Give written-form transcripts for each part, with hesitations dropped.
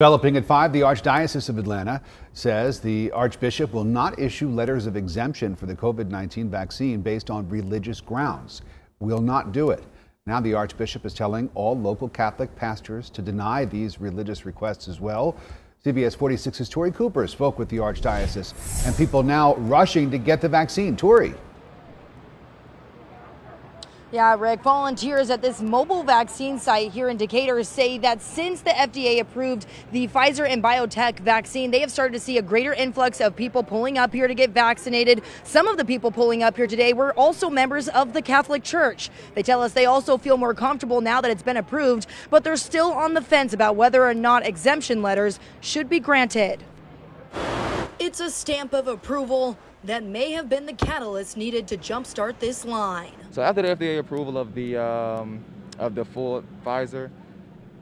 Developing at 5, the Archdiocese of Atlanta says the Archbishop will not issue letters of exemption for the COVID-19 vaccine based on religious grounds. Will not do it. Now the Archbishop is telling all local Catholic pastors to deny these religious requests as well. CBS 46's Tori Cooper spoke with the Archdiocese and people now rushing to get the vaccine. Tori. Yeah, Rick, volunteers at this mobile vaccine site here in Decatur say that since the FDA approved the Pfizer and biotech vaccine, they have started to see a greater influx of people pulling up here to get vaccinated. Some of the people pulling up here today were also members of the Catholic Church. They tell us they also feel more comfortable now that it's been approved, but they're still on the fence about whether or not exemption letters should be granted. It's a stamp of approval that may have been the catalyst needed to jumpstart this line. So after the FDA approval of the full Pfizer,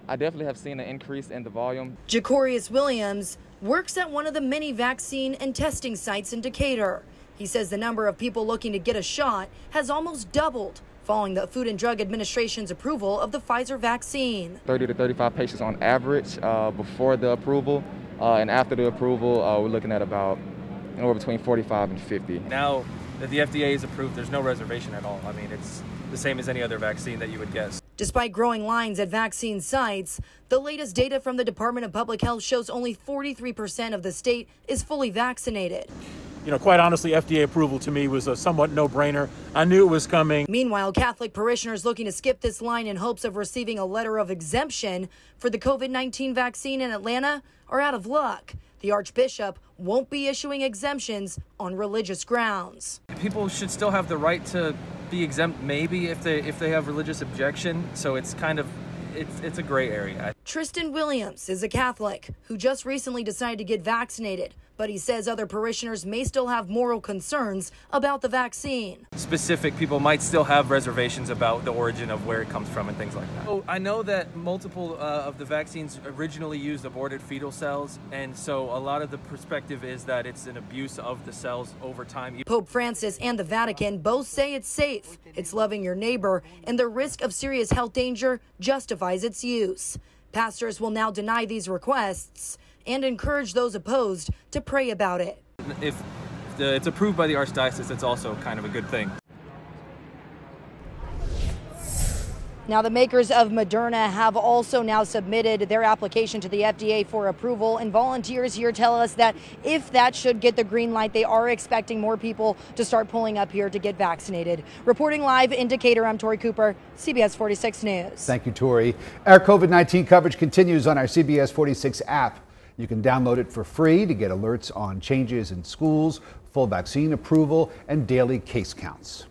I definitely have seen an increase in the volume. Jacorius Williams works at one of the many vaccine and testing sites in Decatur. He says the number of people looking to get a shot has almost doubled following the Food and Drug Administration's approval of the Pfizer vaccine. 30 to 35 patients on average before the approval, and after the approval, we're looking at about anywhere between 45 and 50. Now that the FDA is approved, there's no reservation at all. I mean, it's the same as any other vaccine that you would guess. Despite growing lines at vaccine sites, the latest data from the Department of Public Health shows only 43% of the state is fully vaccinated. You know, quite honestly, FDA approval to me was a somewhat no-brainer. I knew it was coming. Meanwhile, Catholic parishioners looking to skip this line in hopes of receiving a letter of exemption for the COVID-19 vaccine in Atlanta are out of luck. The Archbishop won't be issuing exemptions on religious grounds. People should still have the right to be exempt, maybe if they have religious objection. So it's kind of it's a gray area. Tristan Williams is a Catholic who just recently decided to get vaccinated, but he says other parishioners may still have moral concerns about the vaccine. Specific people might still have reservations about the origin of where it comes from and things like that. So I know that multiple of the vaccines originally used aborted fetal cells, and so a lot of the perspective is that it's an abuse of the cells over time. Pope Francis and the Vatican both say it's safe, it's loving your neighbor, and the risk of serious health danger justifies its use. Pastors will now deny these requests and encourage those opposed to pray about it. If it's approved by the Archdiocese, it's also kind of a good thing. Now, the makers of Moderna have also now submitted their application to the FDA for approval, and volunteers here tell us that if that should get the green light, they are expecting more people to start pulling up here to get vaccinated. Reporting live in Decatur, I'm Tori Cooper, CBS 46 News. Thank you, Tori. Our COVID-19 coverage continues on our CBS 46 app. You can download it for free to get alerts on changes in schools, full vaccine approval, and daily case counts.